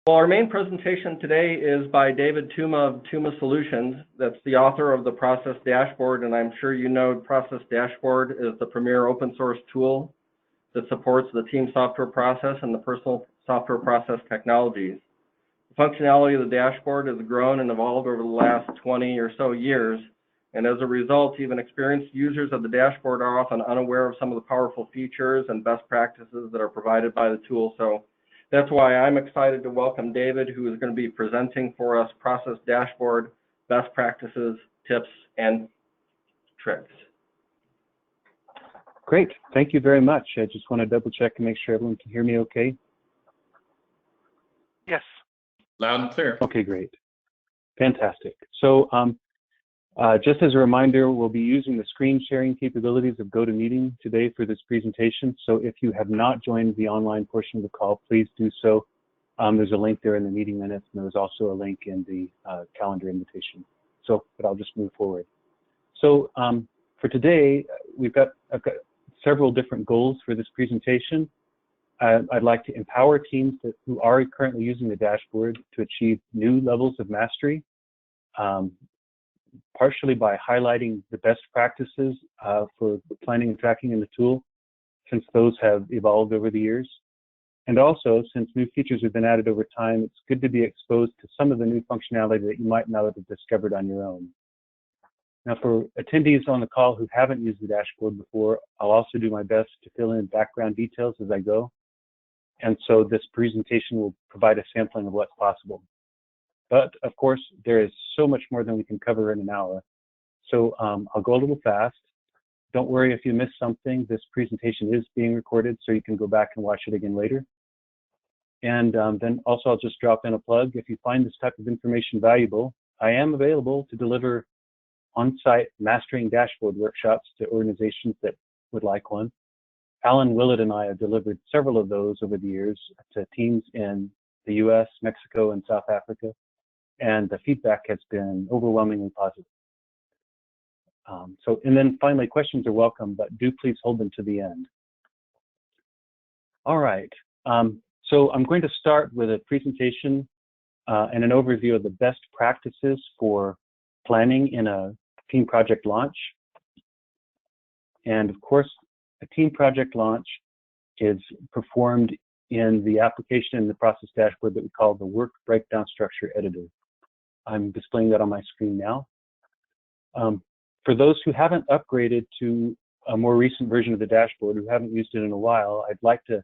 Well, our main presentation today is by David Tuma of Tuma Solutions. That's the author of the Process Dashboard, and I'm sure you know Process Dashboard is the premier open source tool that supports the team software process and the personal software process technologies. The functionality of the dashboard has grown and evolved over the last 20 or so years, and as a result, even experienced users of the dashboard are often unaware of some of the powerful features and best practices that are provided by the tool. So that's why I'm excited to welcome David, who is going to be presenting for us Process Dashboard, best practices, tips, and tricks. Great, thank you very much. I just want to double check and make sure everyone can hear me okay. Yes. Loud and clear. Okay, great. Fantastic. So just as a reminder, we'll be using the screen sharing capabilities of GoToMeeting today for this presentation. So if you have not joined the online portion of the call, please do so. There's a link there in the meeting minutes, and there's also a link in the calendar invitation. So, but I'll just move forward. So for today, we've got several different goals for this presentation. I'd like to empower teams who are currently using the dashboard to achieve new levels of mastery, partially by highlighting the best practices for planning and tracking in the tool, since those have evolved over the years. And also, since new features have been added over time, it's good to be exposed to some of the new functionality that you might not have discovered on your own. Now, for attendees on the call who haven't used the dashboard before, I'll also do my best to fill in background details as I go. And so this presentation will provide a sampling of what's possible. But of course, there is so much more than we can cover in an hour. So I'll go a little fast. Don't worry if you miss something. This presentation is being recorded, so you can go back and watch it again later. And then also I'll just drop in a plug. If you find this type of information valuable, I am available to deliver on-site mastering dashboard workshops to organizations that would like one. Alan Willett and I have delivered several of those over the years to teams in the US, Mexico, and South Africa, and the feedback has been overwhelmingly positive. And then finally, questions are welcome, but do please hold them to the end. All right, so I'm going to start with a presentation and an overview of the best practices for planning in a team project launch. And of course, a team project launch is performed in the application in the process dashboard that we call the work breakdown structure editor. I'm displaying that on my screen now. For those who haven't upgraded to a more recent version of the dashboard, who haven't used it in a while, I'd like to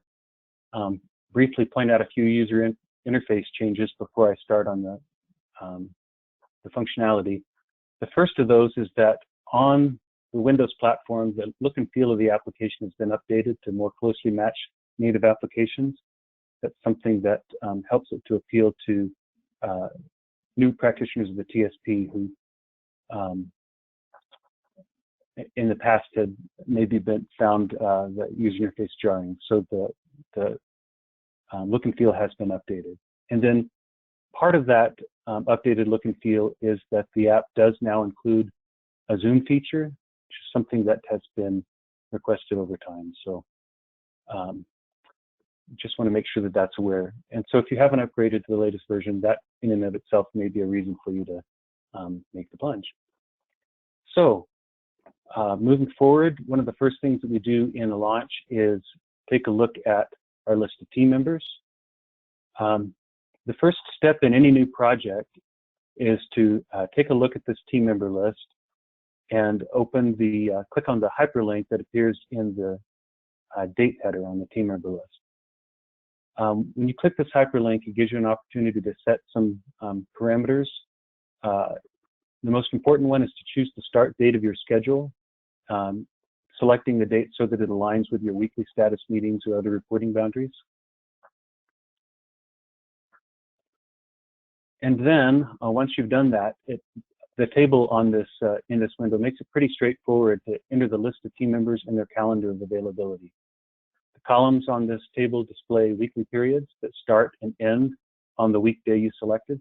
briefly point out a few user interface changes before I start on the functionality. The first of those is that on the Windows platform, the look and feel of the application has been updated to more closely match native applications. That's something that helps it to appeal to new practitioners of the TSP who in the past had maybe found the user interface jarring. So the look and feel has been updated. And then part of that updated look and feel is that the app does now include a zoom feature, which is something that has been requested over time. So just want to make sure that that's aware. And so if you haven't upgraded to the latest version, that in and of itself may be a reason for you to make the plunge. So moving forward, one of the first things that we do in a launch is take a look at our list of team members. The first step in any new project is to take a look at this team member list and open the, click on the hyperlink that appears in the date header on the team member list. When you click this hyperlink, it gives you an opportunity to set some parameters. The most important one is to choose the start date of your schedule, selecting the date so that it aligns with your weekly status meetings or other reporting boundaries. And then once you've done that, the table on this in this window makes it pretty straightforward to enter the list of team members and their calendar of availability. The columns on this table display weekly periods that start and end on the weekday you selected.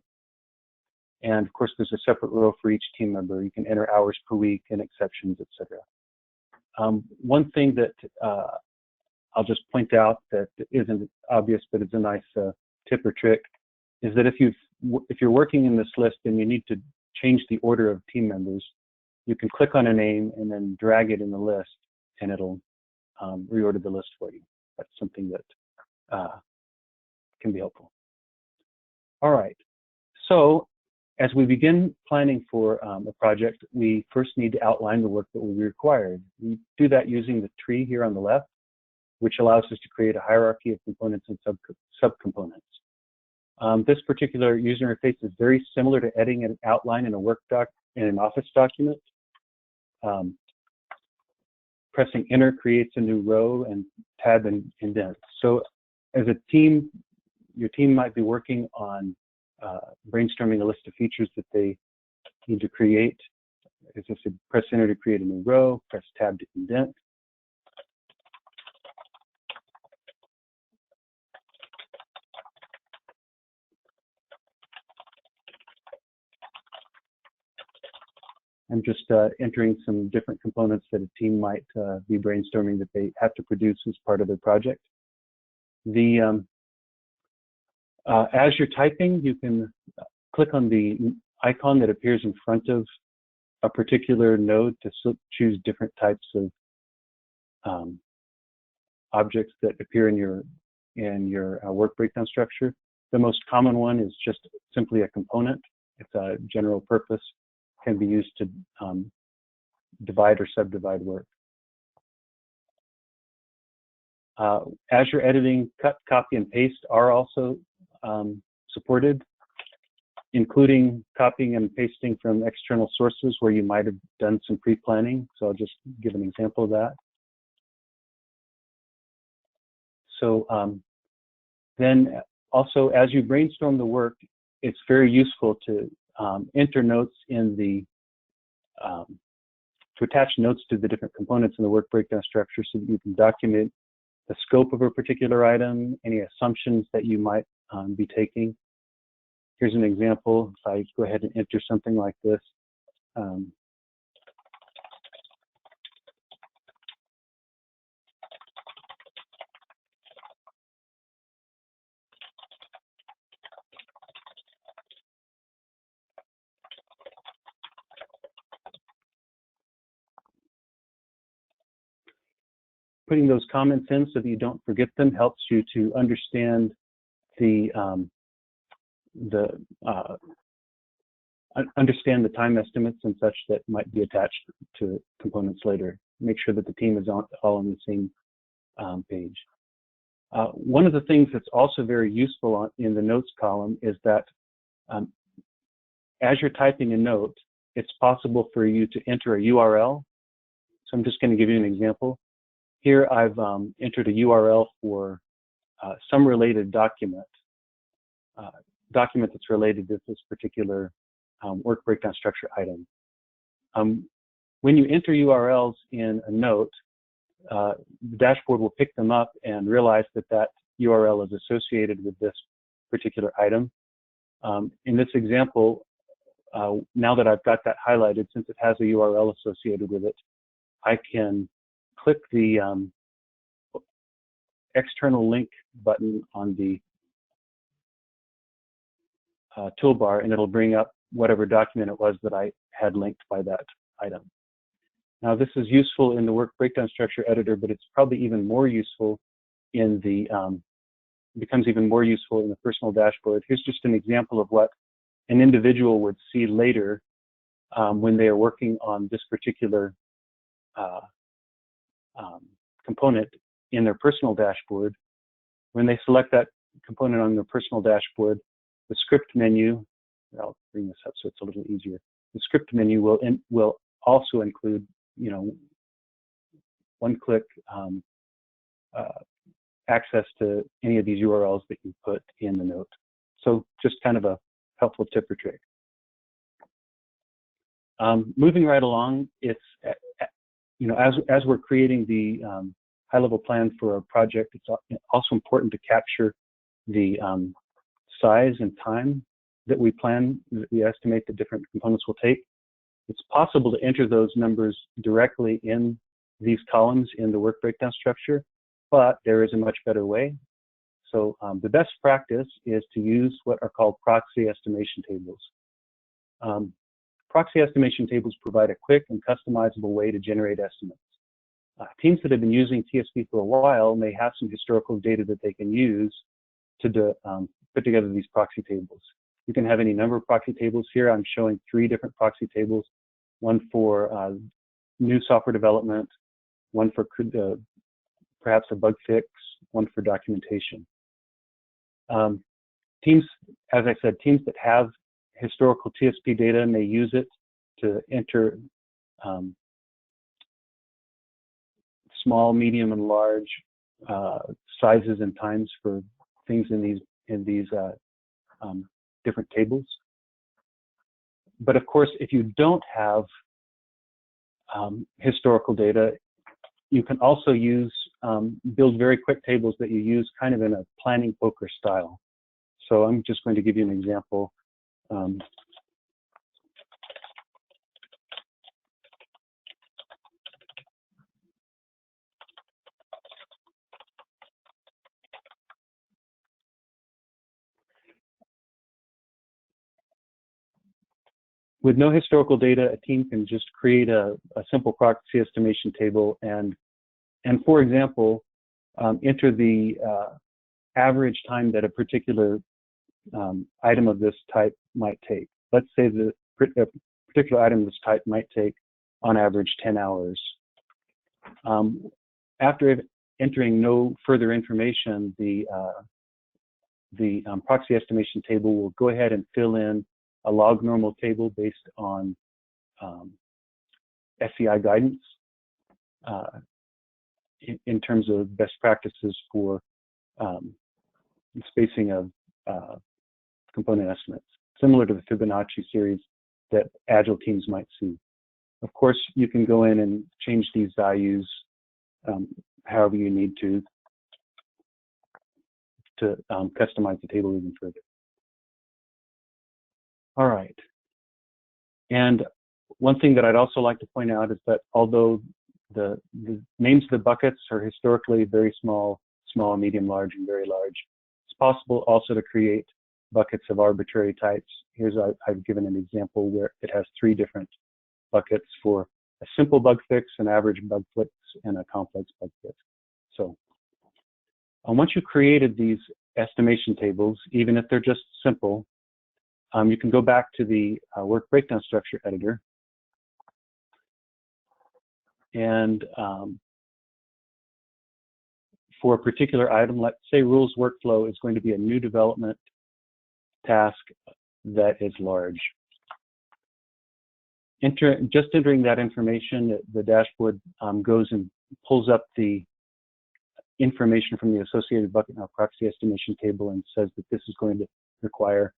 And of course, there's a separate row for each team member. You can enter hours per week and exceptions, etc. One thing that I'll just point out that isn't obvious, but it's a nice tip or trick, is that if you're working in this list and you need to change the order of team members, you can click on a name and then drag it in the list, and it'll reorder the list for you. That's something that can be helpful. All right, so as we begin planning for a project, we first need to outline the work that will be required. We do that using the tree here on the left, which allows us to create a hierarchy of components and subcomponents. This particular user interface is very similar to editing an outline in a work doc in an Office document. Pressing Enter creates a new row, and Tab and indent. So as a team, your team might be working on brainstorming a list of features that they need to create. As I said, press Enter to create a new row, press Tab to indent. I'm just entering some different components that a team might be brainstorming that they have to produce as part of their project. As you're typing, you can click on the icon that appears in front of a particular node to choose different types of objects that appear in your work breakdown structure. The most common one is just simply a component. It's a general purpose, can be used to divide or subdivide work. As you're editing, cut, copy, and paste are also supported, including copying and pasting from external sources where you might have done some pre-planning. So I'll just give an example of that. So then also, as you brainstorm the work, it's very useful to enter notes in the, to attach notes to the different components in the work breakdown structure so that you can document the scope of a particular item, any assumptions that you might be taking. Here's an example. If I go ahead and enter something like this, putting those comments in so that you don't forget them helps you to understand understand the time estimates and such that might be attached to components later. Make sure that the team is all on the same page. One of the things that's also very useful in the notes column is that as you're typing a note, it's possible for you to enter a URL. So I'm just going to give you an example. Here I've entered a URL for some related document that's related to this particular work breakdown structure item. When you enter URLs in a note, the dashboard will pick them up and realize that that URL is associated with this particular item. In this example, now that I've got that highlighted, since it has a URL associated with it, I can click the external link button on the toolbar, and it'll bring up whatever document it was that I had linked by that item. Now, this is useful in the work breakdown structure editor, but it's probably even more useful in the, becomes even more useful in the personal dashboard. Here's just an example of what an individual would see later when they are working on this particular component in their personal dashboard. When they select that component on their personal dashboard, the script menu, I'll bring this up so it's a little easier. The script menu will also include, you know, one-click access to any of these URLs that you put in the note. So just kind of a helpful tip or trick. Moving right along, it's, you know, as we're creating the high-level plan for a project, it's also important to capture the size and time that we estimate the different components will take. It's possible to enter those numbers directly in these columns in the work breakdown structure, but there is a much better way. So the best practice is to use what are called proxy estimation tables. Proxy estimation tables provide a quick and customizable way to generate estimates. Teams that have been using TSP for a while may have some historical data that they can use to put together these proxy tables. You can have any number of proxy tables here. I'm showing 3 different proxy tables, one for new software development, one for perhaps a bug fix, one for documentation. Teams, as I said, teams that have historical TSP data may use it to enter small, medium, and large sizes and times for things in these different tables. But of course, if you don't have historical data, you can also use build very quick tables that you use kind of in a planning poker style. So I'm just going to give you an example. With no historical data, a team can just create a simple proxy estimation table and for example, enter the average time that a particular item of this type might take. Let's say the particular item of this type might take, on average, 10 hours. After entering no further information, the proxy estimation table will go ahead and fill in a log normal table based on SCI guidance in terms of best practices for spacing of component estimates, similar to the Fibonacci series that Agile teams might see. Of course, you can go in and change these values however you need to customize the table even further. All right. And one thing that I'd also like to point out is that although the names of the buckets are historically very small, medium, large, and very large, it's possible also to create buckets of arbitrary types. Here's I've given an example where it has 3 different buckets for a simple bug fix, an average bug fix, and a complex bug fix. So once you've created these estimation tables, even if they're just simple, you can go back to the work breakdown structure editor and for a particular item, let's say rules workflow is going to be a new development task that is large. Just entering that information, the dashboard goes and pulls up the information from the associated bucket in our proxy estimation table and says that this is going to require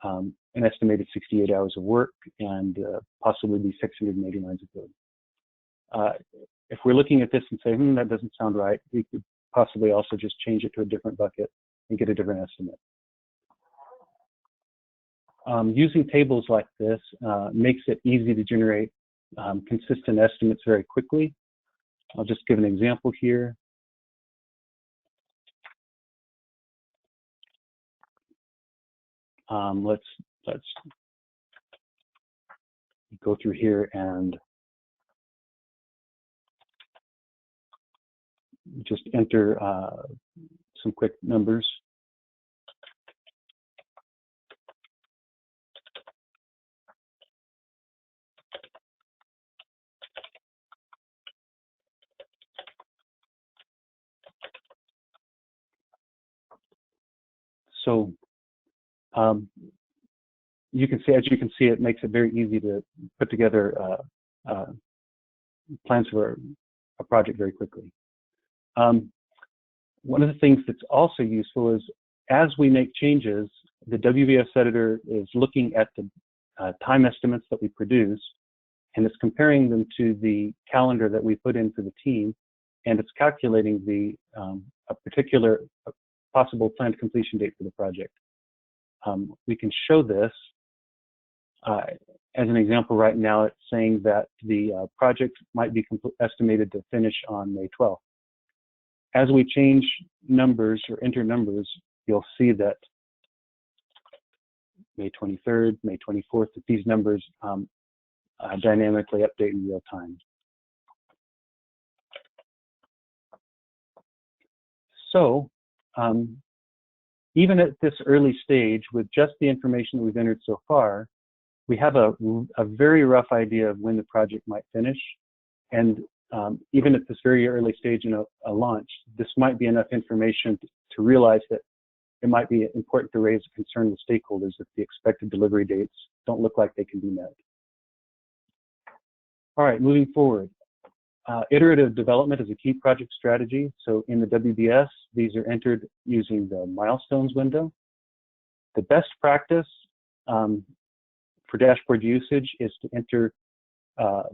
an estimated 68 hours of work and possibly be 680 lines of code. If we're looking at this and say, that doesn't sound right, we could possibly also just change it to a different bucket and get a different estimate. Using tables like this makes it easy to generate consistent estimates very quickly. I'll just give an example here. Let's go through here and just enter some quick numbers. So you can see, as you can see, it makes it very easy to put together plans for a project very quickly. One of the things that's also useful is as we make changes, the WVS editor is looking at the time estimates that we produce, and it's comparing them to the calendar that we put in for the team, and it's calculating the a particular possible planned completion date for the project. We can show this as an example right now. It's saying that the project might be estimated to finish on May 12th. as we change numbers or enter numbers, you'll see that May 23rd, May 24th, that these numbers dynamically update in real time. So even at this early stage, with just the information that we've entered so far, we have a very rough idea of when the project might finish. And even at this very early stage in a launch, this might be enough information to realize that it might be important to raise a concern with stakeholders if the expected delivery dates don't look like they can be met. All right, moving forward. Iterative development is a key project strategy. So in the WBS, these are entered using the milestones window. The best practice for dashboard usage is to enter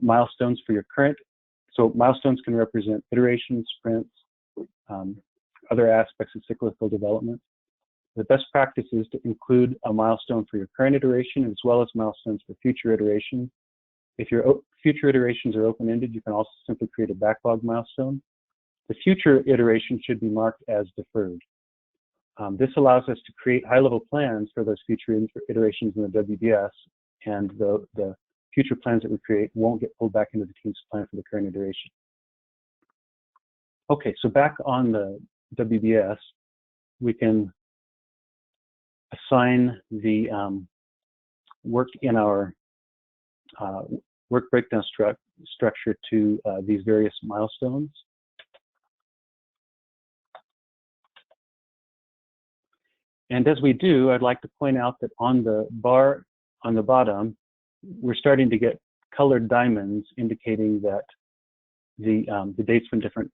milestones for your current. So milestones can represent iterations, sprints, other aspects of cyclical development. The best practice is to include a milestone for your current iteration as well as milestones for future iterations. If your future iterations are open-ended, you can also simply create a backlog milestone. The future iteration should be marked as deferred. This allows us to create high-level plans for those future iterations in the WBS, and the future plans that we create won't get pulled back into the team's plan for the current iteration. Okay, so back on the WBS, we can assign the work in our work breakdown structure to these various milestones. And as we do, I'd like to point out that on the bar on the bottom, we're starting to get colored diamonds indicating that the dates when different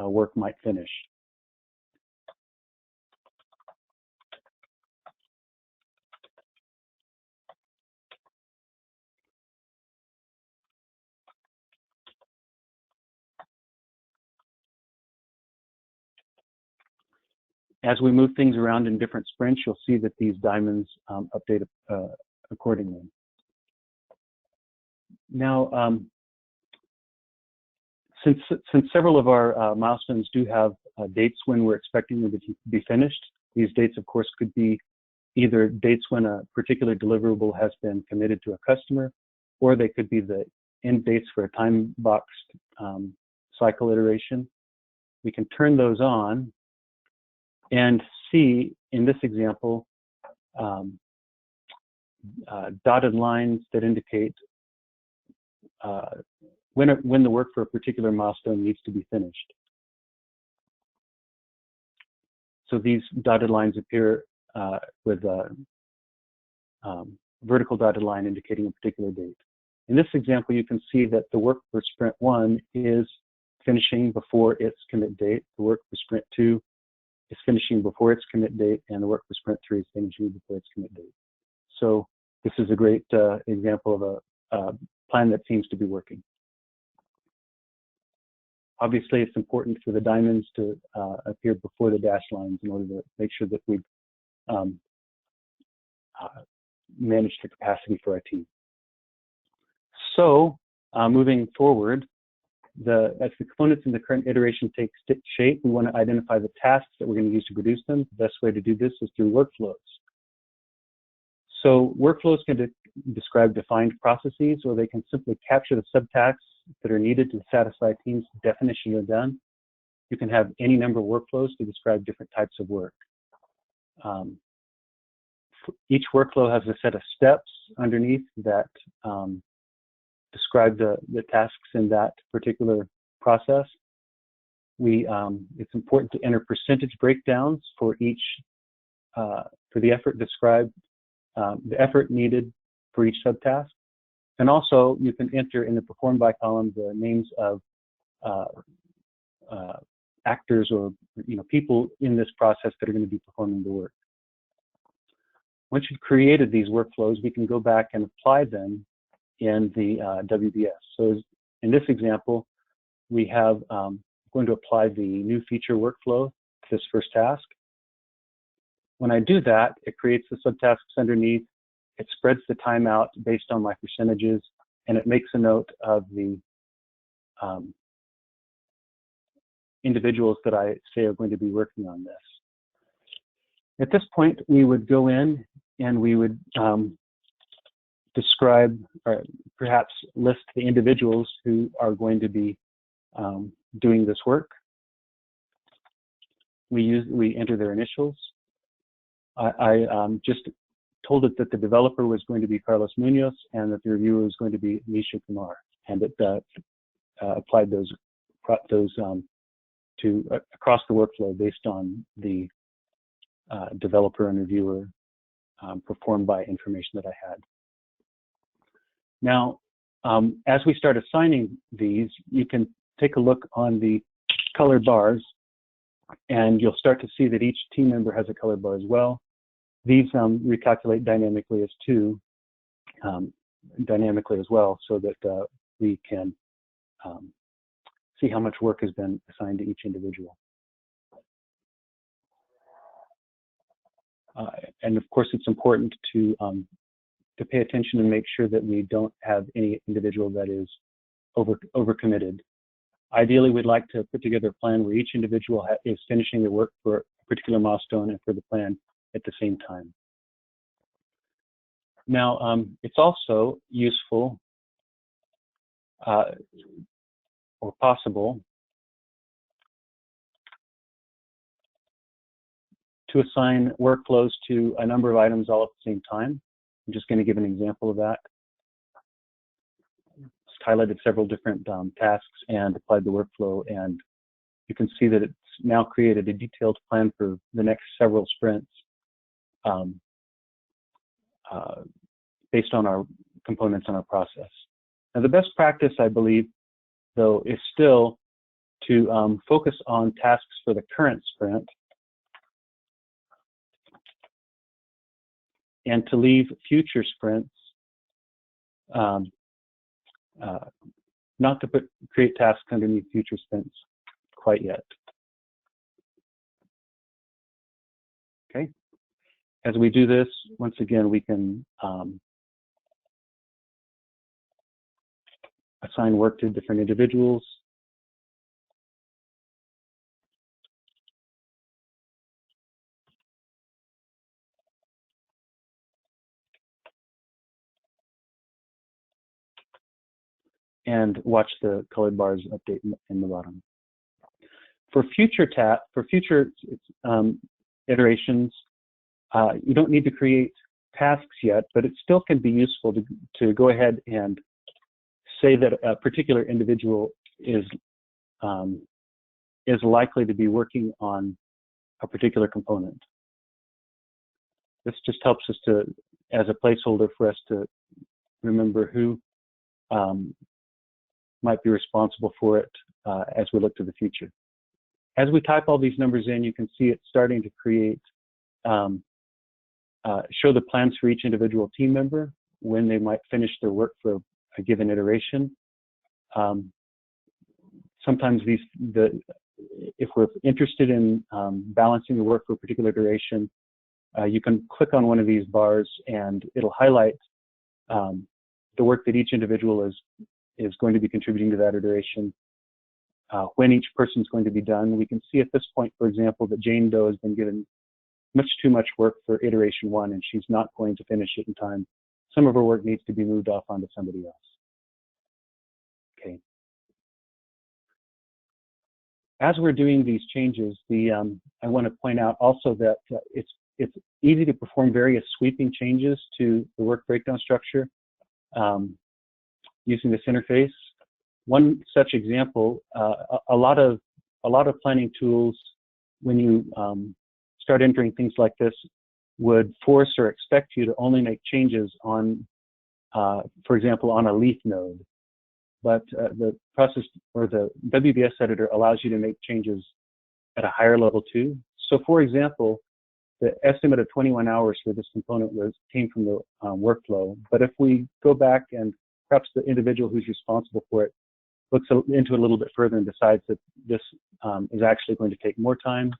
work might finish. As we move things around in different sprints, you'll see that these diamonds update accordingly. Now, since several of our milestones do have dates when we're expecting them to be finished, these dates, of course, could be either dates when a particular deliverable has been committed to a customer, or they could be the end dates for a time-boxed cycle iteration. We can turn those on and see, in this example, dotted lines that indicate when the work for a particular milestone needs to be finished. So these dotted lines appear with a vertical dotted line indicating a particular date. In this example, you can see that the work for sprint 1 is finishing before its commit date. The work for sprint 2 is finishing before its commit date, and the work for sprint 3 is finishing before its commit date. So this is a great example of a plan that seems to be working. Obviously, it's important for the diamonds to appear before the dashed lines in order to make sure that we've managed the capacity for our team. So moving forward, as the components in the current iteration take shape, we want to identify the tasks that we're going to use to produce them. The best way to do this is through workflows. So workflows can describe defined processes, or they can simply capture the subtasks that are needed to satisfy a team's definition of done. You can have any number of workflows to describe different types of work. Each workflow has a set of steps underneath that describe the tasks in that particular process. It's important to enter percentage breakdowns for each, for the effort described, the effort needed for each subtask. And also, you can enter in the performed by column the names of actors or people in this process that are going to be performing the work. Once you've created these workflows, we can go back and apply them in the WBS. So in this example, we have going to apply the new feature workflow to this first task. When I do that, it creates the subtasks underneath. It spreads the time out based on my percentages, and it makes a note of the individuals that I say are going to be working on this. At this point, we would go in and we would describe or perhaps list the individuals who are going to be doing this work. We enter their initials. I just told it that the developer was going to be Carlos Munoz and that the reviewer was going to be Nisha Kumar, and that applied those to across the workflow based on the developer and reviewer performed by information that I had. Now, as we start assigning these, you can take a look on the color bars, and you'll start to see that each team member has a color bar as well. These recalculate dynamically as well, so that we can see how much work has been assigned to each individual. And of course, it's important to pay attention and make sure that we don't have any individual that is overcommitted. Ideally, we'd like to put together a plan where each individual is finishing their work for a particular milestone and for the plan at the same time. Now, it's also useful or possible to assign workflows to a number of items all at the same time. I'm just going to give an example of that. Just highlighted several different tasks and applied the workflow, and you can see that it's now created a detailed plan for the next several sprints based on our components and our process. Now, the best practice, I believe, though, is still to focus on tasks for the current sprint and to leave future sprints, not to create tasks underneath future sprints quite yet. Okay. As we do this, once again, we can assign work to different individuals. And watch the colored bars update in the bottom. For future iterations, you don't need to create tasks yet, but it still can be useful to go ahead and say that a particular individual is likely to be working on a particular component. This just helps us as a placeholder for us to remember who might be responsible for it as we look to the future. As we type all these numbers in, you can see it starting to create, show the plans for each individual team member, when they might finish their work for a given iteration. Sometimes if we're interested in balancing the work for a particular iteration, you can click on one of these bars and it'll highlight the work that each individual is going to be contributing to that iteration, when each person is going to be done. We can see at this point, for example, that Jane Doe has been given much too much work for iteration 1, and she's not going to finish it in time. Some of her work needs to be moved off onto somebody else. Okay. As we're doing these changes, I want to point out also that it's easy to perform various sweeping changes to the work breakdown structure using this interface. One such example, a lot of planning tools, when you start entering things like this, would force or expect you to only make changes on, for example, on a leaf node. But the process or the WBS editor allows you to make changes at a higher level too. So, for example, the estimate of 21 hours for this component came from the workflow. But if we go back and perhaps the individual who's responsible for it looks into it a little bit further and decides that this is actually going to take more time,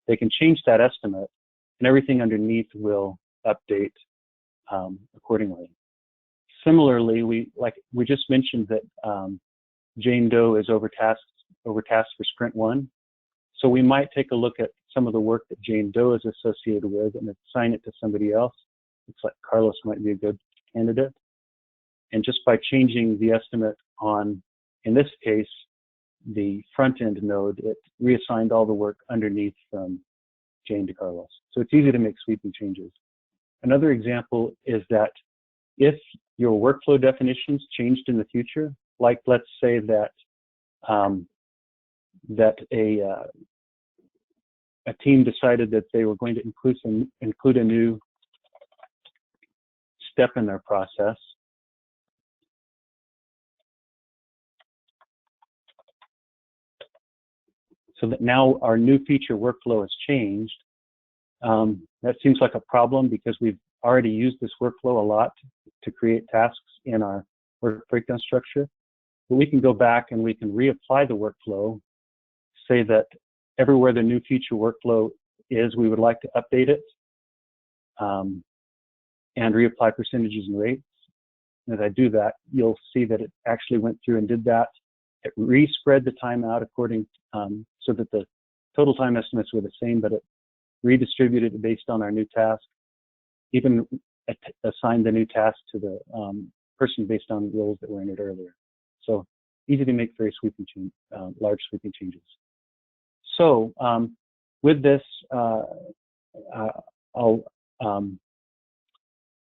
they can change that estimate, and everything underneath will update accordingly. Similarly, we just mentioned that Jane Doe is overtasked for sprint 1. So we might take a look at some of the work that Jane Doe is associated with and assign it to somebody else. Looks like Carlos might be a good candidate. And just by changing the estimate on, in this case, the front-end node, it reassigned all the work underneath from Jane to Carlos. So it's easy to make sweeping changes. Another example is that if your workflow definitions changed in the future, like let's say that a team decided that they were going to include a new step in their process. So that now our new feature workflow has changed. That seems like a problem because we've already used this workflow a lot to create tasks in our work breakdown structure. But we can go back and we can reapply the workflow, say that everywhere the new feature workflow is, we would like to update it and reapply percentages and rates. And as I do that, you'll see that it actually went through and did that. It respread the time out according so that the total time estimates were the same, but it redistributed it based on our new task, even assigned the new task to the person based on roles that were in it earlier. So easy to make very sweeping large sweeping changes. So with this, I'll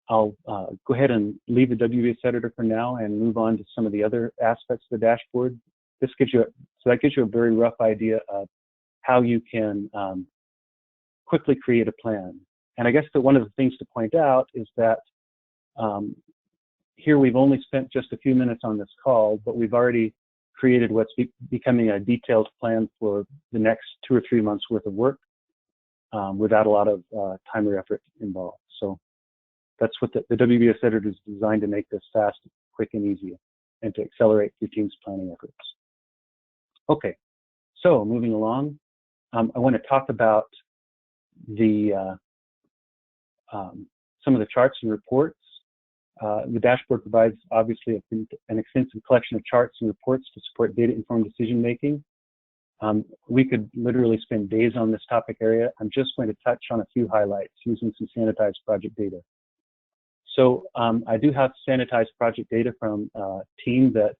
go ahead and leave the WBS editor for now and move on to some of the other aspects of the dashboard. This gives you, so that gives you a very rough idea of how you can quickly create a plan. And I guess that one of the things to point out is that here we've only spent just a few minutes on this call, but we've already created what's becoming a detailed plan for the next 2 or 3 months worth of work without a lot of time or effort involved. So that's what the WBS editor is designed to make this fast, quick, and easy, and to accelerate your team's planning efforts. Okay, so moving along, I want to talk about the some of the charts and reports. The dashboard provides obviously an extensive collection of charts and reports to support data-informed decision-making. We could literally spend days on this topic area. I'm just going to touch on a few highlights using some sanitized project data. So I do have sanitized project data from a team that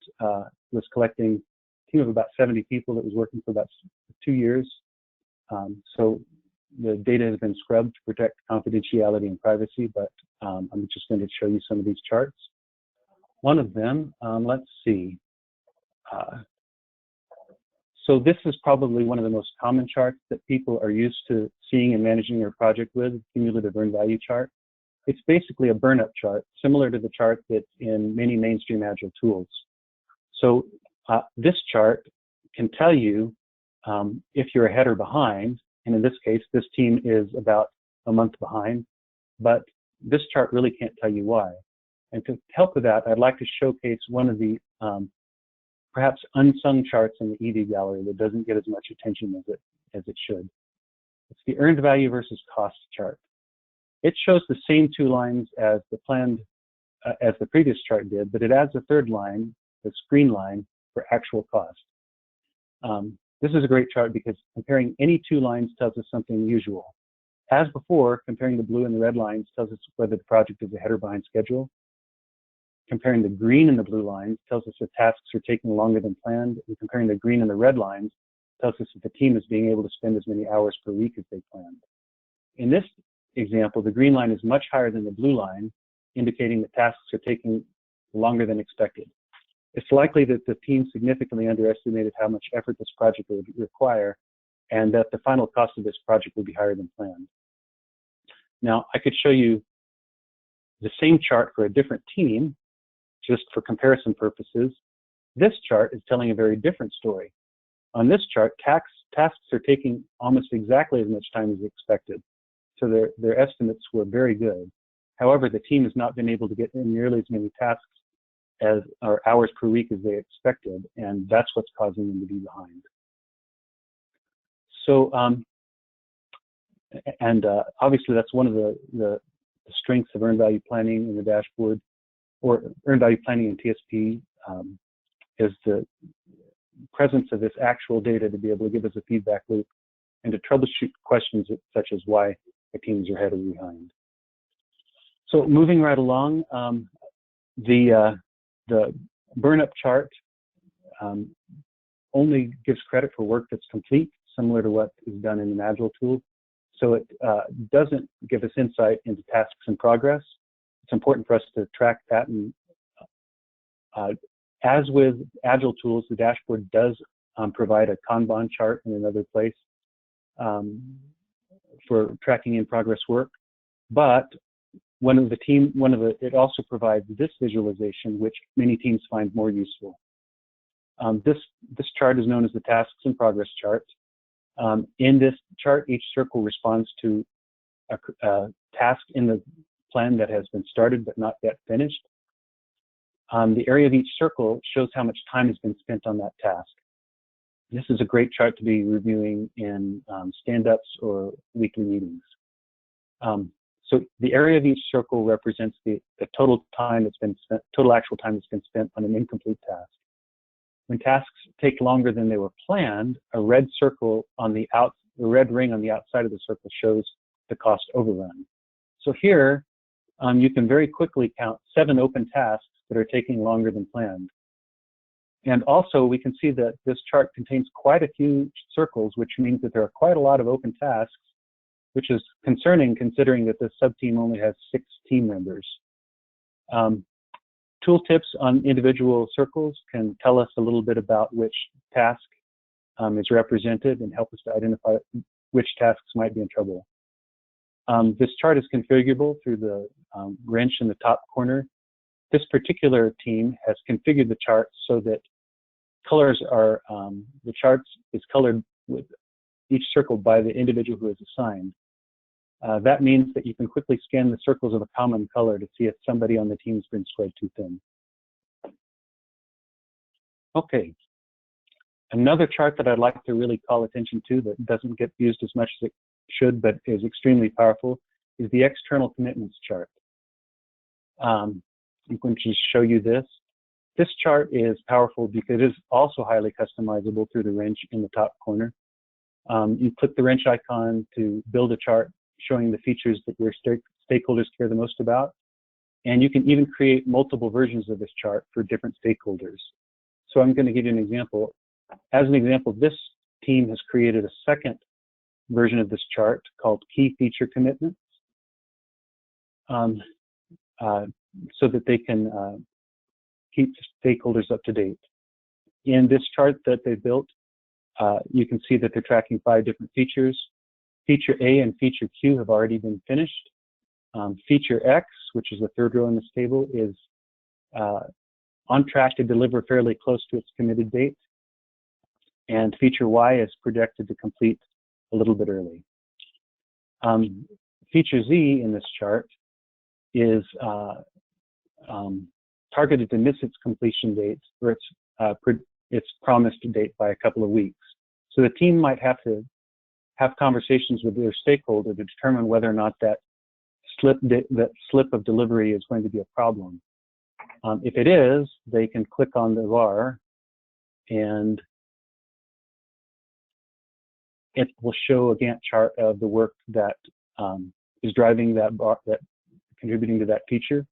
was collecting, a team of about 70 people that was working for about 2 years. So the data has been scrubbed to protect confidentiality and privacy, but I'm just going to show you some of these charts. One of them, let's see. So this is probably one of the most common charts that people are used to seeing and managing their project with, cumulative earned value chart. It's basically a burn-up chart, similar to the chart that's in many mainstream Agile tools. So this chart can tell you if you're ahead or behind, and in this case, this team is about a month behind, but this chart really can't tell you why. And to help with that, I'd like to showcase one of the perhaps unsung charts in the ED gallery that doesn't get as much attention as it should. It's the earned value versus cost chart. It shows the same 2 lines as the planned, as the previous chart did, but it adds a 3rd line, the screen line, for actual cost. This is a great chart because comparing any 2 lines tells us something unusual. As before, comparing the blue and the red lines tells us whether the project is ahead or behind schedule. Comparing the green and the blue lines tells us if tasks are taking longer than planned, and comparing the green and the red lines tells us if the team is being able to spend as many hours per week as they planned. In this example, the green line is much higher than the blue line, indicating that tasks are taking longer than expected. It's likely that the team significantly underestimated how much effort this project would require, and that the final cost of this project would be higher than planned. Now, I could show you the same chart for a different team, just for comparison purposes. This chart is telling a very different story. On this chart, tasks are taking almost exactly as much time as expected. So their estimates were very good. However, the team has not been able to get in nearly as many tasks or hours per week as they expected, and that's what's causing them to be behind. So, obviously that's one of the strengths of earned value planning in the dashboard, or earned value planning in TSP, is presence of this actual data to be able to give us a feedback loop and to troubleshoot questions such as why our teams are ahead or behind. So moving right along, the burn-up chart only gives credit for work that's complete, similar to what is done in an Agile tool. So it doesn't give us insight into tasks in progress. It's important for us to track that. And as with Agile tools, the dashboard does provide a Kanban chart in another place for tracking in progress work. But it also provides this visualization, which many teams find more useful. This chart is known as the tasks in progress chart. In this chart, each circle responds to a task in the plan that has been started but not yet finished. The area of each circle shows how much time has been spent on that task. This is a great chart to be reviewing in stand-ups or weekly meetings. So the area of each circle represents the total time that's been spent, total actual time that's been spent on an incomplete task. When tasks take longer than they were planned, a red circle on the red ring on the outside of the circle shows the cost overrun. So here, you can very quickly count 7 open tasks that are taking longer than planned. And also, we can see that this chart contains quite a few circles, which means that there are quite a lot of open tasks, which is concerning considering that this subteam only has 6 team members. Tooltips on individual circles can tell us a little bit about which task is represented and help us to identify which tasks might be in trouble. This chart is configurable through the wrench in the top corner. This particular team has configured the chart so that colors are, the chart is colored with each circle by the individual who is assigned. That means that you can quickly scan the circles of a common color to see if somebody on the team has been spread too thin. Okay, another chart that I'd like to really call attention to that doesn't get used as much as it should, but is extremely powerful, is the external commitments chart. I'm going to just show you this. This chart is powerful because it is also highly customizable through the wrench in the top corner. You click the wrench icon to build a chart showing the features that your stakeholders care the most about. And you can even create multiple versions of this chart for different stakeholders. So I'm going to give you an example. As an example, this team has created a second version of this chart called Key Feature Commitments, so that they can keep stakeholders up to date. In this chart that they built, you can see that they're tracking 5 different features. Feature A and Feature Q have already been finished. Feature X, which is the 3rd row in this table, is on track to deliver fairly close to its committed date. And Feature Y is projected to complete a little bit early. Feature Z in this chart is targeted to miss its completion date, or its promised date by a couple of weeks. So the team might have to have conversations with their stakeholder to determine whether or not that slip of delivery is going to be a problem. If it is, they can click on the bar and it will show a Gantt chart of the work that is driving that bar, that contributing to that feature.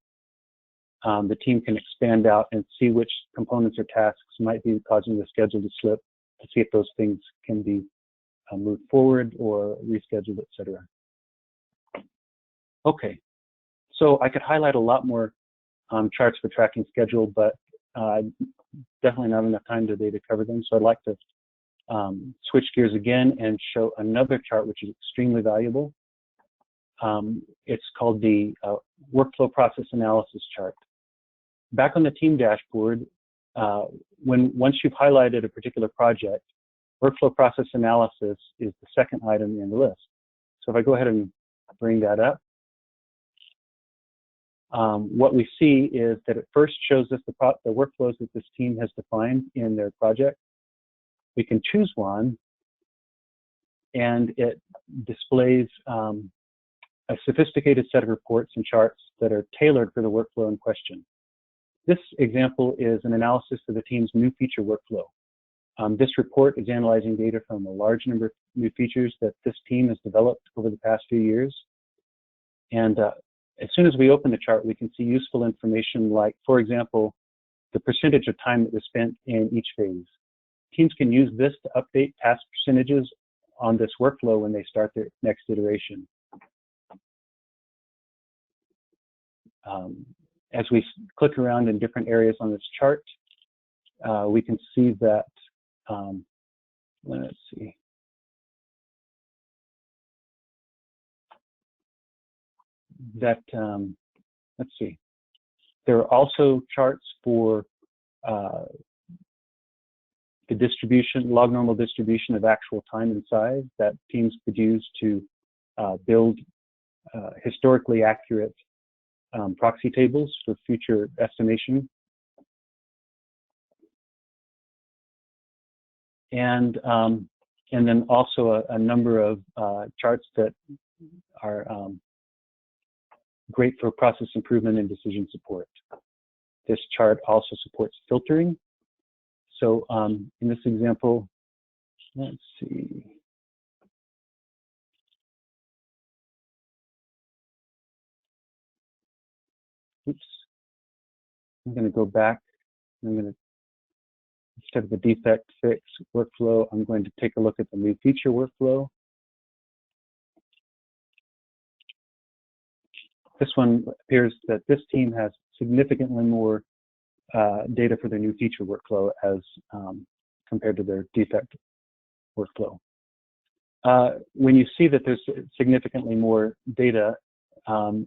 The team can expand out and see which components or tasks might be causing the schedule to slip to see if those things can be moved forward or rescheduled, etc. Okay, so I could highlight a lot more charts for tracking schedule, but definitely not enough time today to cover them. So I'd like to switch gears again and show another chart which is extremely valuable. It's called the Workflow Process Analysis chart. Back on the team dashboard, once you've highlighted a particular project, Workflow Process Analysis is the second item in the list. So if I go ahead and bring that up, what we see is that it first shows us the workflows that this team has defined in their project. We can choose one, and it displays a sophisticated set of reports and charts that are tailored for the workflow in question. This example is an analysis of the team's new feature workflow. This report is analyzing data from a large number of new features that this team has developed over the past few years. And as soon as we open the chart, we can see useful information like, for example, the percentage of time that was spent in each phase. Teams can use this to update task percentages on this workflow when they start their next iteration. As we click around in different areas on this chart, we can see that, let's see. That, let's see. There are also charts for the distribution, log normal distribution of actual time and size that teams could use to build historically accurate proxy tables for future estimation. And then also a number of charts that are great for process improvement and decision support. This chart also supports filtering. So in this example, let's see. Oops. I'm going to go back. I'm going to, instead of the defect fix workflow, I'm going to take a look at the new feature workflow. This one appears that this team has significantly more data for their new feature workflow as compared to their defect workflow. When you see that there's significantly more data,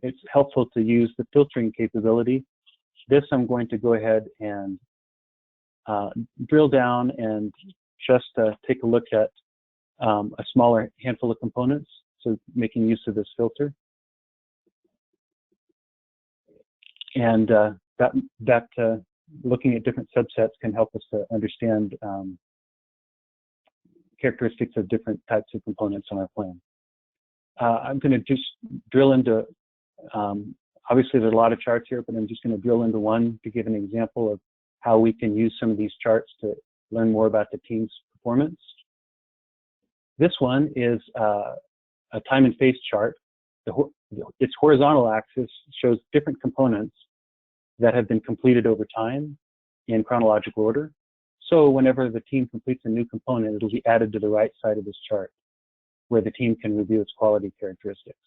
it's helpful to use the filtering capability. This I'm going to go ahead and drill down and just take a look at a smaller handful of components, so making use of this filter. And looking at different subsets can help us to understand characteristics of different types of components on our plan. I'm going to just drill into, obviously there's a lot of charts here, but I'm just going to drill into one to give an example of how we can use some of these charts to learn more about the team's performance. This one is a time and phase chart. Its horizontal axis shows different components that have been completed over time in chronological order. So whenever the team completes a new component, it'll be added to the right side of this chart, where the team can review its quality characteristics.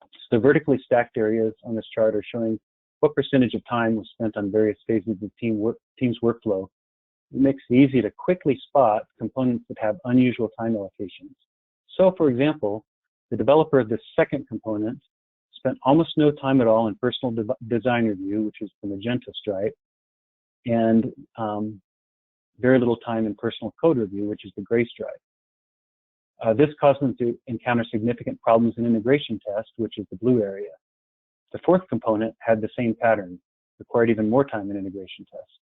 So the vertically stacked areas on this chart are showing what percentage of time was spent on various phases of the team's workflow. It makes it easy to quickly spot components that have unusual time allocations. So for example, the developer of this second component spent almost no time at all in personal design review, which is the magenta stripe, and very little time in personal code review, which is the gray stripe. This caused them to encounter significant problems in integration test, which is the blue area. The fourth component had the same pattern, required even more time in integration test.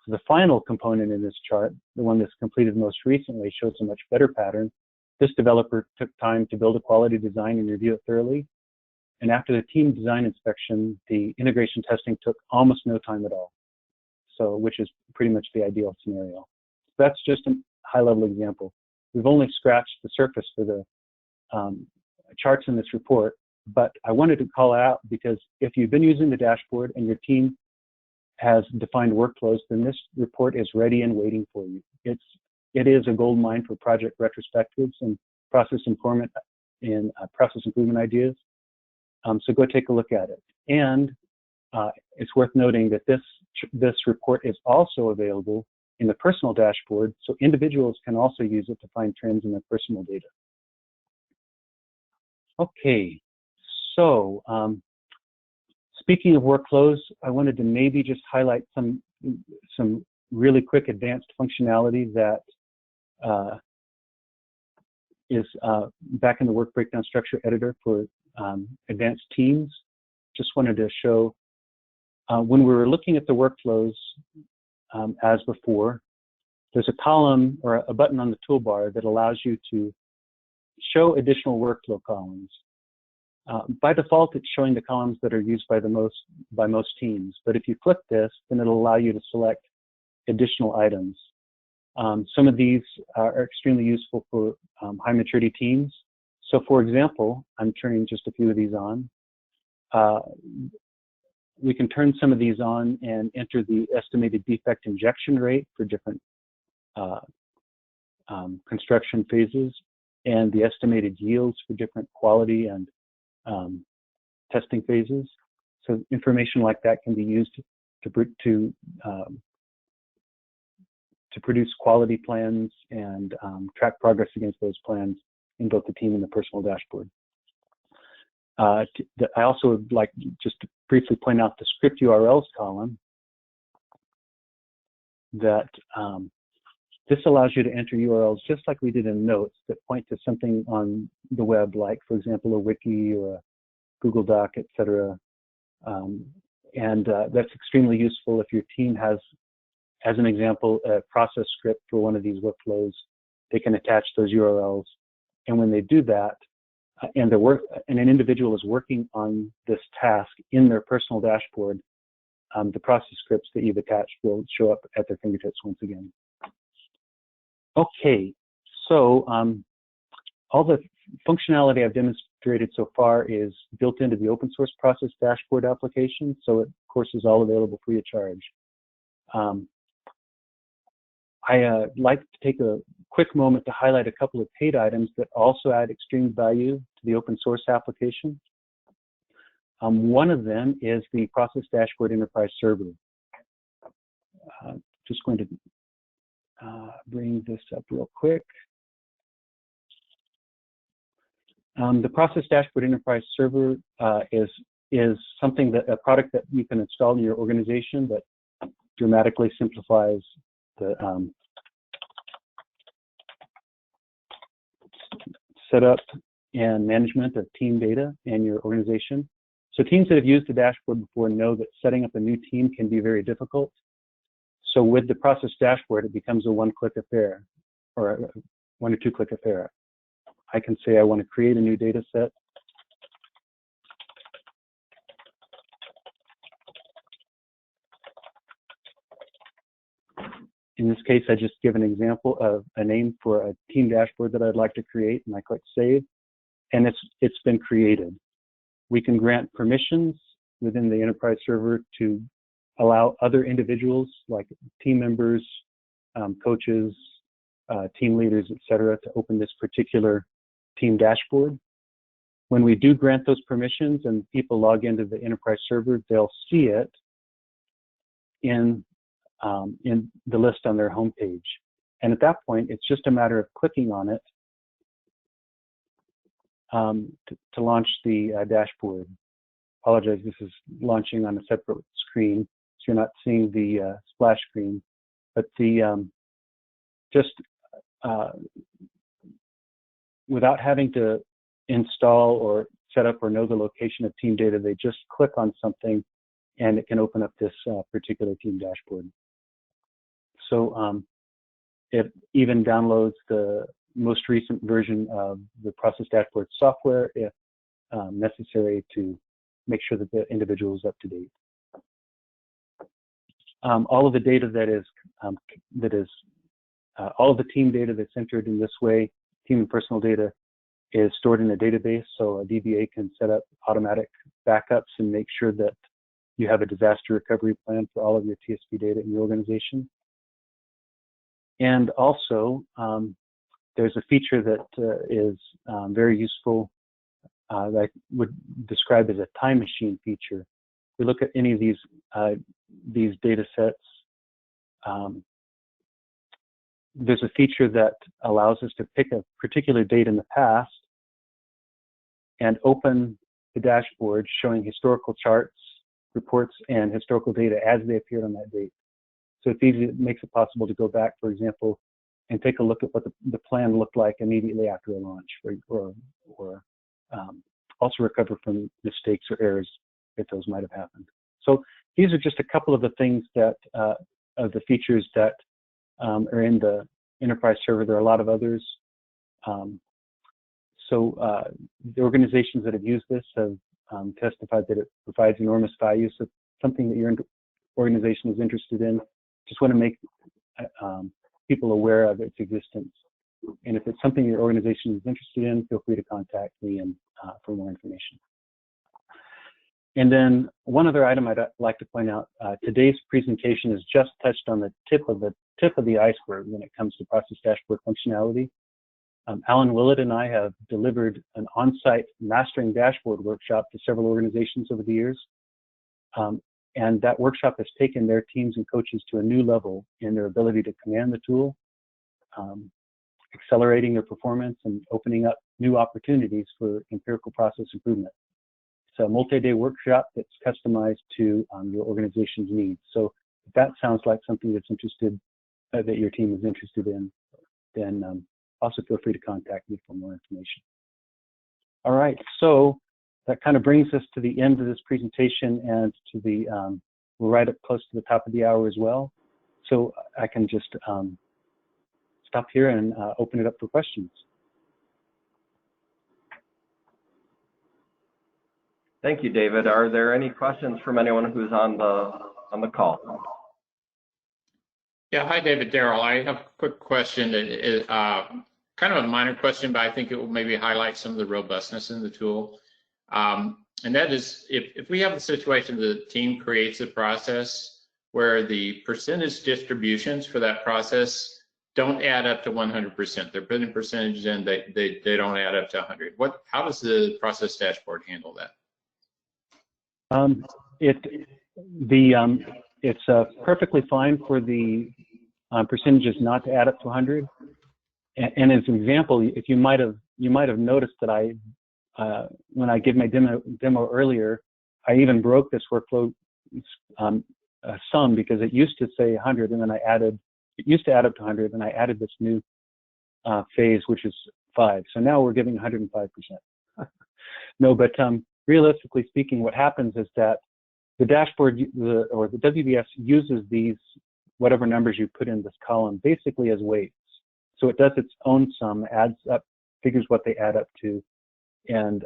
So the final component in this chart, the one that's completed most recently, shows a much better pattern. This developer took time to build a quality design and review it thoroughly. And after the team design inspection, the integration testing took almost no time at all. So, which is pretty much the ideal scenario. That's just a high-level example. We've only scratched the surface for the charts in this report, but I wanted to call out because if you've been using the dashboard and your team has defined workflows, then this report is ready and waiting for you. It is a gold mine for project retrospectives and process improvement ideas. So go take a look at it. And it's worth noting that this report is also available in the personal dashboard, so individuals can also use it to find trends in their personal data. Okay, so speaking of workflows, I wanted to maybe just highlight some really quick advanced functionality that is back in the work breakdown structure editor for advanced teams. Just wanted to show when we were looking at the workflows as before, there's a column or a button on the toolbar that allows you to show additional workflow columns. By default, it's showing the columns that are used by most teams. But if you click this, then it'll allow you to select additional items. Some of these are extremely useful for high maturity teams. So for example, I'm turning just a few of these on. We can turn some of these on and enter the estimated defect injection rate for different construction phases and the estimated yields for different quality and testing phases. So information like that can be used to produce quality plans and track progress against those plans in both the team and the personal dashboard. I also would like just to briefly point out the script URLs column that this allows you to enter URLs just like we did in notes that point to something on the web, like, for example, a wiki or a Google Doc, etc. That's extremely useful if your team has, as an example, a process script for one of these workflows. They can attach those URLs. And when they do that, and an individual is working on this task in their personal dashboard, the process scripts that you've attached will show up at their fingertips once again. Okay, so all the functionality I've demonstrated so far is built into the open source process dashboard application, so it, of course, is all available free of charge. I'd like to take a quick moment to highlight a couple of paid items that also add extreme value to the open source application. One of them is the Process Dashboard Enterprise Server. Just going to bring this up real quick. The Process Dashboard Enterprise Server is something a product that you can install in your organization that dramatically simplifies the setup and management of team data in your organization. So teams that have used the dashboard before know that setting up a new team can be very difficult. So with the Process Dashboard, it becomes a one-click affair, or a one or two-click affair. I can say I want to create a new data set. In this case, I just give an example of a name for a team dashboard that I'd like to create, and I click Save, and it's been created. We can grant permissions within the enterprise server to allow other individuals, like team members, coaches, team leaders, etc., to open this particular team dashboard. When we do grant those permissions and people log into the enterprise server, they'll see it in the list on their homepage. And at that point, it's just a matter of clicking on it to launch the dashboard. Apologize, this is launching on a separate screen, so you're not seeing the splash screen. But without having to install or set up or know the location of team data, they just click on something and it can open up this particular team dashboard. So it even downloads the most recent version of the Process Dashboard software if necessary to make sure that the individual is up to date. All of the data all of the team data that's entered in this way, team and personal data, is stored in a database, so a DBA can set up automatic backups and make sure that you have a disaster recovery plan for all of your TSP data in your organization. And also, there's a feature that is very useful that I would describe as a time machine feature. If we look at any of these data sets, there's a feature that allows us to pick a particular date in the past and open the dashboard showing historical charts, reports, and historical data as they appeared on that date. So it's easy, it makes it possible to go back, for example, and take a look at what the plan looked like immediately after a launch, or also recover from mistakes or errors if those might have happened. So these are just a couple of the things that, of the features that are in the enterprise server. There are a lot of others. The organizations that have used this have testified that it provides enormous value. So something that your organization is interested in, just want to make people aware of its existence. And if it's something your organization is interested in, feel free to contact me and for more information. And then one other item I'd like to point out, today's presentation has just touched on the tip of the iceberg when it comes to process dashboard functionality. Alan Willett and I have delivered an on-site mastering dashboard workshop to several organizations over the years. And that workshop has taken their teams and coaches to a new level in their ability to command the tool, accelerating their performance and opening up new opportunities for empirical process improvement. It's a multi-day workshop that's customized to your organization's needs. So if that sounds like something that's that your team is interested in, then also feel free to contact me for more information. All right, so that kind of brings us to the end of this presentation and to the, we're right up close to the top of the hour as well. So I can just stop here and open it up for questions. Thank you, David. Are there any questions from anyone who's on the call? Yeah, hi, David. Daryl, I have a quick question. Kind of a minor question, but I think it will maybe highlight some of the robustness in the tool. And that is, if we have a situation the team creates a process where the percentage distributions for that process don't add up to 100%. They're putting percentages in, they don't add up to 100. How does the process dashboard handle that? It's perfectly fine for the percentages not to add up to 100. And as an example, if you might have noticed that when I gave my demo earlier, I even broke this workflow sum because it used to say 100, and then it used to add up to 100, and I added this new phase, which is 5. So now we're giving 105%. No, but realistically speaking, what happens is that the dashboard or the WBS uses these whatever numbers you put in this column basically as weights. So it does its own sum, adds up, figures what they add up to, and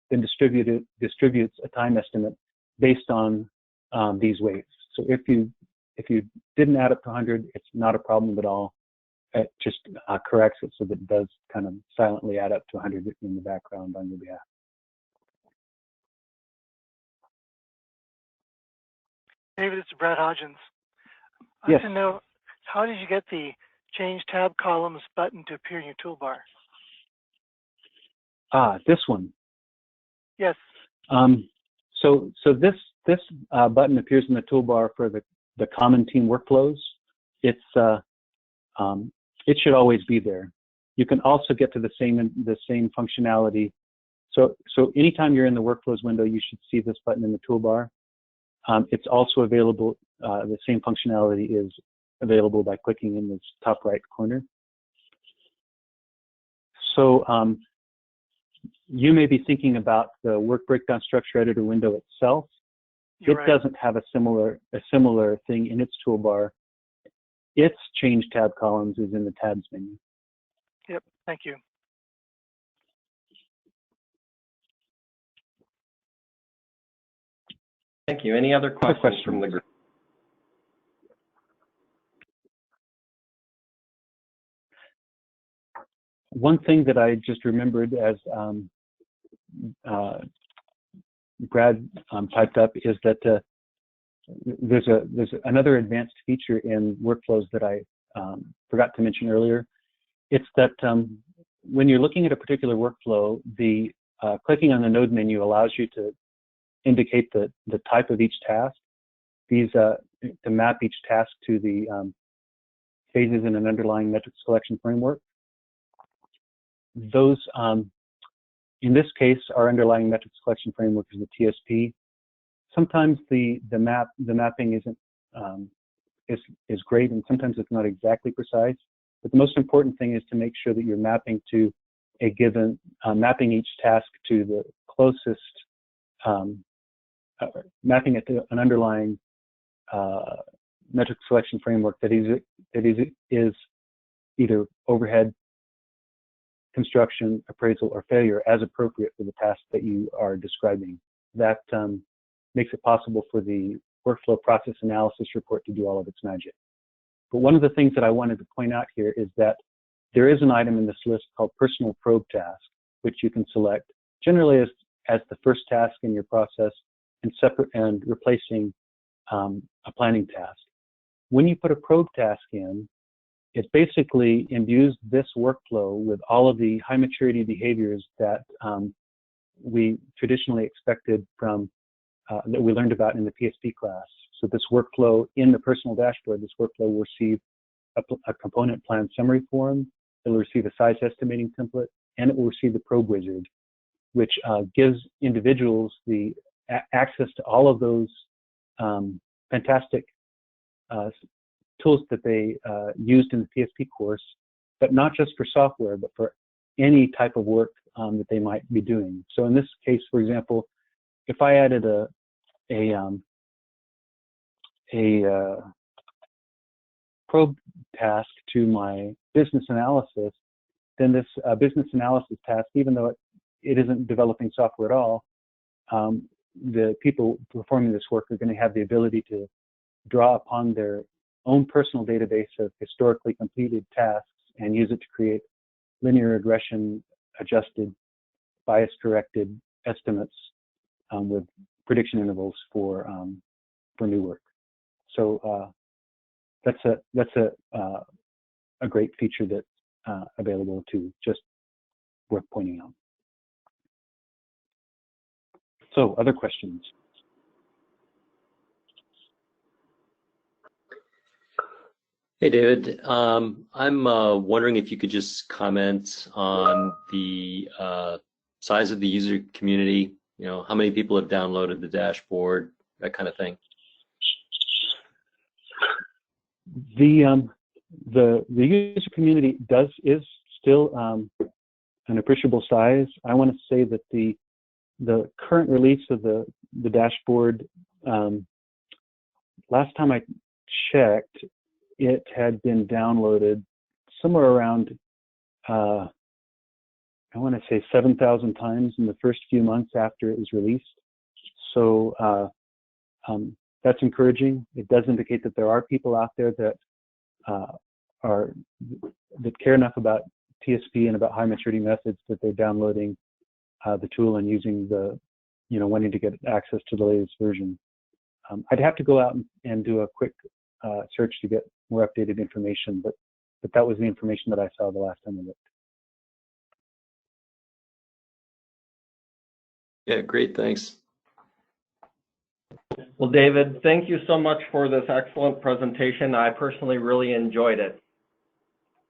then distributes a time estimate based on these weights. So if you didn't add up to 100, it's not a problem at all. It just corrects it so that it does kind of silently add up to 100 in the background on your behalf. David, it's Brad Hodgins. I'd Yes. like to know, how did you get the Change Tab Columns button to appear in your toolbar? This one. Yes. So this button appears in the toolbar for the common team workflows. It should always be there. You can also get to the same functionality. So anytime you're in the workflows window, you should see this button in the toolbar. It's also available. The same functionality is available by clicking in this top right corner. So you may be thinking about the work breakdown structure editor window itself. You're right. Doesn't have a similar thing in its toolbar. Its Change Tab Columns is in the tabs menu. Yep. Thank you. Thank you. Any other questions from the group? One thing that I just remembered as Brad typed up is that there's another advanced feature in workflows that I forgot to mention earlier. It's that when you're looking at a particular workflow, the clicking on the node menu allows you to indicate the type of each task. These to map each task to the phases in an underlying metrics collection framework. Those, in this case, our underlying metrics collection framework is the TSP. Sometimes the mapping isn't is great, and sometimes it's not exactly precise. But the most important thing is to make sure that you're mapping to a given, mapping each task to the closest, mapping it to an underlying metric selection framework that is either overhead, construction, appraisal, or failure as appropriate for the task that you are describing. That makes it possible for the workflow process analysis report to do all of its magic. But one of the things that I wanted to point out here is that there is an item in this list called Personal Probe Task, which you can select generally as the first task in your process and replacing a planning task. When you put a probe task in, it basically imbues this workflow with all of the high maturity behaviors that we traditionally expected from, that we learned about in the PSP class. So this workflow in the personal dashboard, this workflow will receive a component plan summary form, it will receive a size estimating template, and it will receive the probe wizard, which gives individuals the access to all of those fantastic tools that they used in the PSP course, but not just for software, but for any type of work that they might be doing. So in this case, for example, if I added a probe task to my business analysis, then this business analysis task, even though it isn't developing software at all, the people performing this work are going to have the ability to draw upon their own personal database of historically completed tasks and use it to create linear regression adjusted, bias corrected estimates with prediction intervals for new work. So that's a great feature that's available too, just worth pointing out. So other questions? Hey, David. I'm wondering if you could just comment on the size of the user community, you know, how many people have downloaded the dashboard, that kind of thing. The user community is still an appreciable size. I want to say that the current release of the dashboard, last time I checked, it had been downloaded somewhere around, I want to say 7,000 times in the first few months after it was released. So that's encouraging. It does indicate that there are people out there that that care enough about TSP and about high maturity methods that they're downloading the tool and using wanting to get access to the latest version. I'd have to go out and do a quick search to get more updated information, but that was the information that I saw the last time I looked. Yeah, great, thanks. Well, David, thank you so much for this excellent presentation. I personally really enjoyed it.